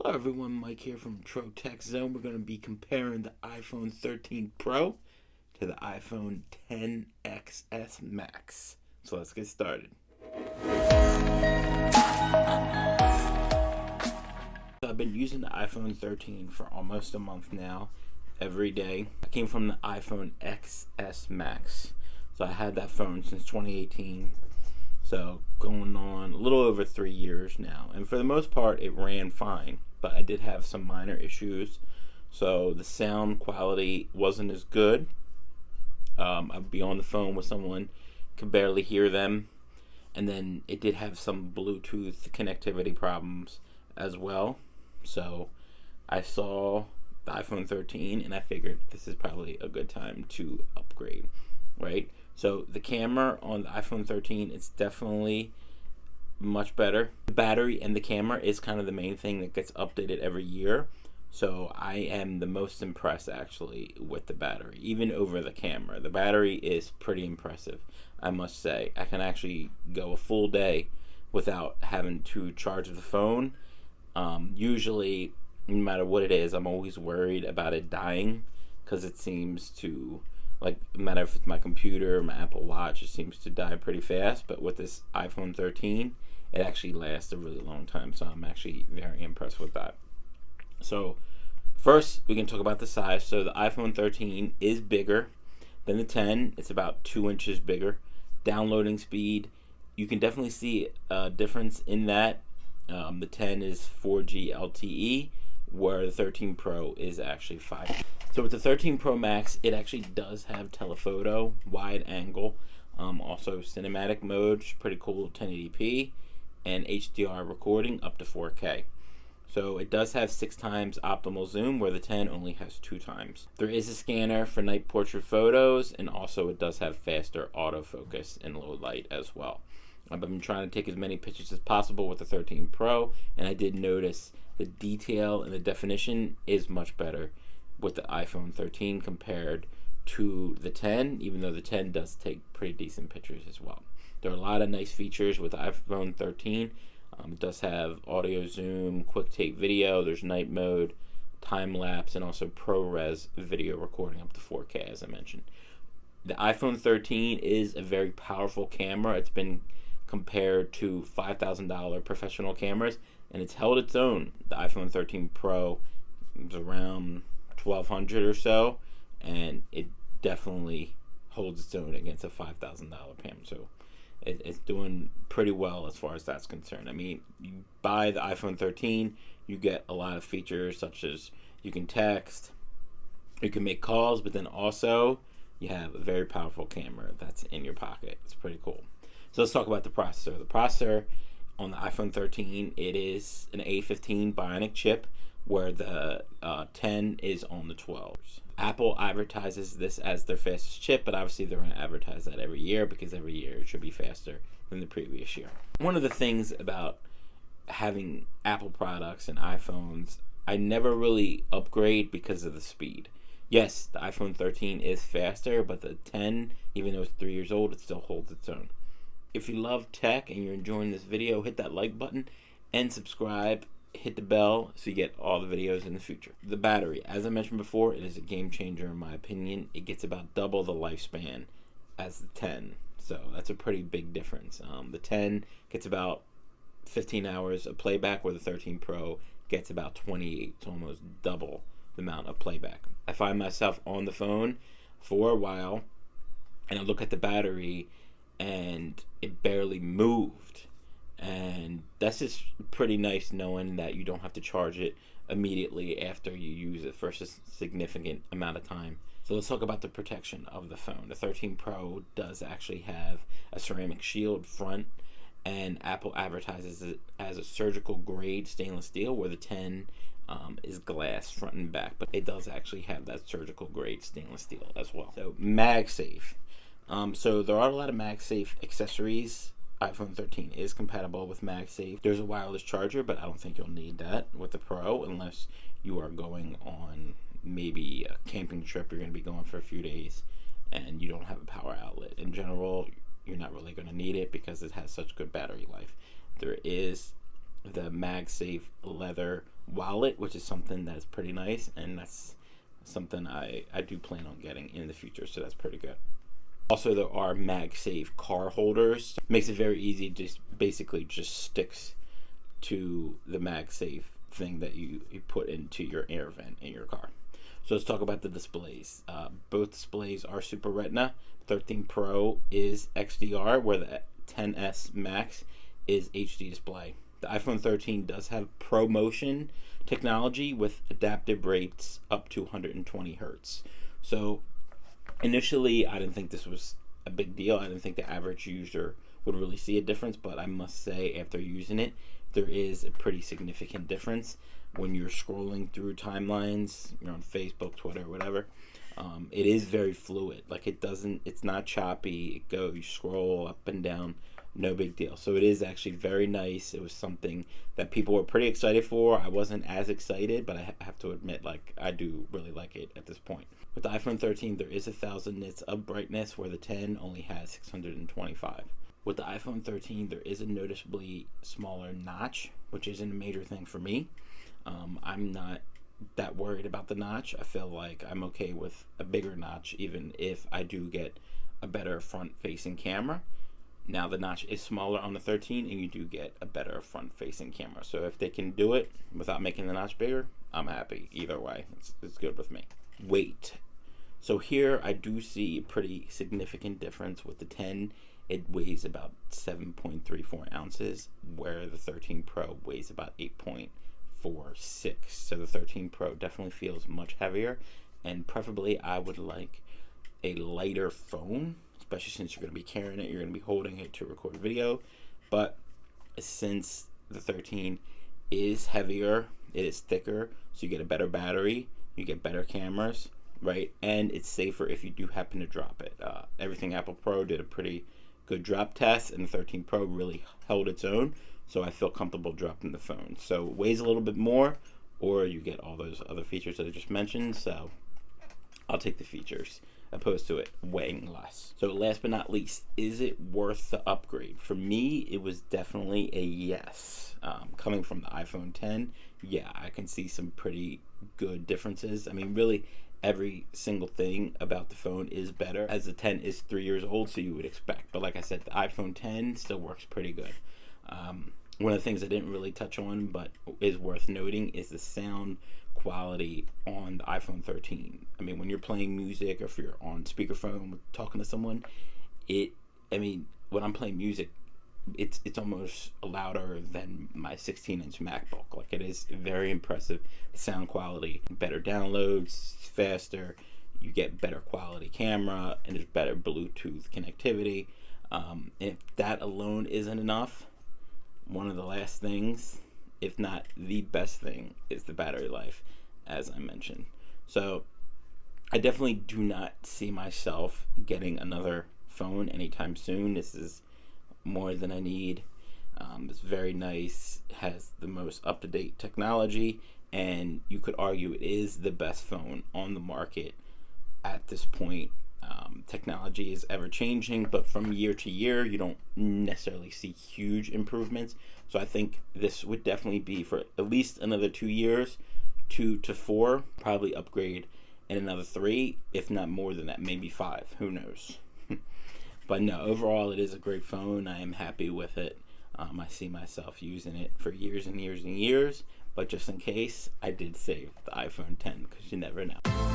Hello everyone, Mike here from Tro Tech Zone. We're going to be comparing the iPhone 13 Pro to the iPhone XS Max. So let's get started. So I've been using the iPhone 13 for almost a month now, every day. I came from the iPhone XS Max. So I had that phone since 2018. So going on a little over 3 years now. And for the most part, it ran fine. But I did have some minor issues. So the sound quality wasn't as good. I'd be on the phone with someone, could barely hear them. And then it did have some Bluetooth connectivity problems as well. So I saw the iPhone 13 and I figured this is probably a good time to upgrade, right? So the camera on the iPhone 13, it's definitely much better. The battery and the camera is kind of the main thing that gets updated every year. So I am the most impressed actually with the battery, even over the camera. The battery is pretty impressive, I must say. I can actually go a full day without having to charge the phone. Usually, no matter what it is, I'm always worried about it dying because it seems to, like, no matter if it's my computer or my Apple Watch, it seems to die pretty fast. But with this iPhone 13, it actually lasts a really long time. So I'm actually very impressed with that. So first, we can talk about the size. So the iPhone 13 is bigger than the 10. It's about 2 inches bigger. Downloading speed, you can definitely see a difference in that. The 10 is 4G LTE, where the 13 Pro is actually 5G. So with the 13 Pro Max, it actually does have telephoto, wide angle, also cinematic mode, which is pretty cool, 1080p, and HDR recording up to 4K. So it does have 6 times optimal zoom, where the 10 only has 2 times. There is a scanner for night portrait photos, and also it does have faster autofocus and low light as well. I've been trying to take as many pictures as possible with the 13 Pro, and I did notice the detail and the definition is much better with the iPhone 13 compared to the 10, even though the 10 does take pretty decent pictures as well. There are a lot of nice features with the iPhone 13. It does have audio zoom, quick take video, there's night mode, time lapse, and also ProRes video recording up to 4K, as I mentioned. The iPhone 13 is a very powerful camera. It's been compared to $5,000 professional cameras, and it's held its own. The iPhone 13 Pro is around $1,200 or so, and it definitely holds its own against a $5,000 camera. So it's doing pretty well as far as that's concerned. I mean, you buy the iPhone 13, you get a lot of features such as you can text, you can make calls, but then also you have a very powerful camera that's in your pocket. It's pretty cool. So let's talk about the processor. The processor on the iPhone 13, it is an A15 Bionic chip, where the 10 is on the 12. Apple advertises this as their fastest chip, but obviously they're going to advertise that every year because every year it should be faster than the previous year. One of the things about having Apple products and iPhones, I never really upgrade because of the speed. Yes, the iPhone 13 is faster, but the 10, even though it's 3 years old, it still holds its own. If you love tech and you're enjoying this video, hit that like button and subscribe. Hit the bell so you get all the videos in the future. The battery, as I mentioned before, it is a game changer in my opinion. It gets about double the lifespan as the 10, so that's a pretty big difference. The 10 gets about 15 hours of playback, where the 13 Pro gets about 28, so almost double the amount of playback. I find myself on the phone for a while and I look at the battery and it barely moved. And that's just pretty nice knowing that you don't have to charge it immediately after you use it for a significant amount of time. So let's talk about the protection of the phone. The 13 Pro does actually have a ceramic shield front, and Apple advertises it as a surgical grade stainless steel, where the 10 is glass front and back, but it does actually have that surgical grade stainless steel as well. So MagSafe. So there are a lot of MagSafe accessories. iPhone 13 is compatible with MagSafe. There's a wireless charger, but I don't think you'll need that with the Pro unless you are going on maybe a camping trip. You're going to be going for a few days and you don't have a power outlet. In general, you're not really going to need it because it has such good battery life. There is the MagSafe leather wallet, which is something that's pretty nice, and that's something I do plan on getting in the future, so that's pretty good. Also, there are MagSafe car holders. Makes it very easy, just basically just sticks to the MagSafe thing that you put into your air vent in your car. So let's talk about the displays. Both displays are Super Retina. 13 Pro is XDR, where the XS Max is HD display. The iPhone 13 does have ProMotion technology with adaptive rates up to 120 hertz. So initially, I didn't think this was a big deal. I didn't think the average user would really see a difference, but I must say, after using it, there is a pretty significant difference when you're scrolling through timelines. You're on Facebook, Twitter, whatever. It is very fluid. Like, it's not choppy. You scroll up and down, no big deal. So it is actually very nice. It was something that people were pretty excited for. I wasn't as excited, but I have to admit, like, I do really like it at this point. With the iPhone 13, there is 1,000 nits of brightness, where the 10 only has 625. With the iPhone 13, there is a noticeably smaller notch, which isn't a major thing for me. I'm not that worried about the notch. I feel like I'm okay with a bigger notch, even if I do get a better front-facing camera. Now, the notch is smaller on the 13, and you do get a better front-facing camera. So if they can do it without making the notch bigger, I'm happy. Either way, it's good with me. Weight. So here I do see a pretty significant difference with the 10. It weighs about 7.34 ounces, where the 13 Pro weighs about 8.46. So the 13 Pro definitely feels much heavier, and preferably I would like a lighter phone, especially since you're going to be carrying it, you're going to be holding it to record video. But since the 13 is heavier, it is thicker, so you get a better battery, you get better cameras, right? And it's safer if you do happen to drop it. Everything Apple Pro did a pretty good drop test, and the 13 Pro really held its own, so I feel comfortable dropping the phone. So it weighs a little bit more, or you get all those other features that I just mentioned, so I'll take the features opposed to it weighing less. So last but not least, is it worth the upgrade? For me, it was definitely a yes. Coming from the iPhone 10, yeah, I can see some pretty good differences. I mean, really, every single thing about the phone is better, as the 10 is 3 years old, so you would expect. But like I said, the iPhone 10 still works pretty good. One of the things I didn't really touch on, but is worth noting, is the sound quality on the iPhone 13. I mean, when you're playing music, or if you're on speakerphone talking to someone, when I'm playing music, it's almost louder than my 16-inch MacBook. Like, it is very impressive. The sound quality, better downloads, faster, you get better quality camera, and there's better Bluetooth connectivity. And if that alone isn't enough, one of the last things, if not the best thing, is the battery life, as I mentioned. So I definitely do not see myself getting another phone anytime soon. This is more than I need. It's very nice, has the most up-to-date technology, and you could argue it is the best phone on the market at this point. Technology is ever changing, but from year to year, you don't necessarily see huge improvements. So I think this would definitely be for at least another 2 years, 2 to 4, probably upgrade in another 3, if not more than that, maybe 5. Who knows? But no, overall, it is a great phone. I am happy with it. I see myself using it for years and years and years. But just in case, I did save the iPhone 10, because you never know.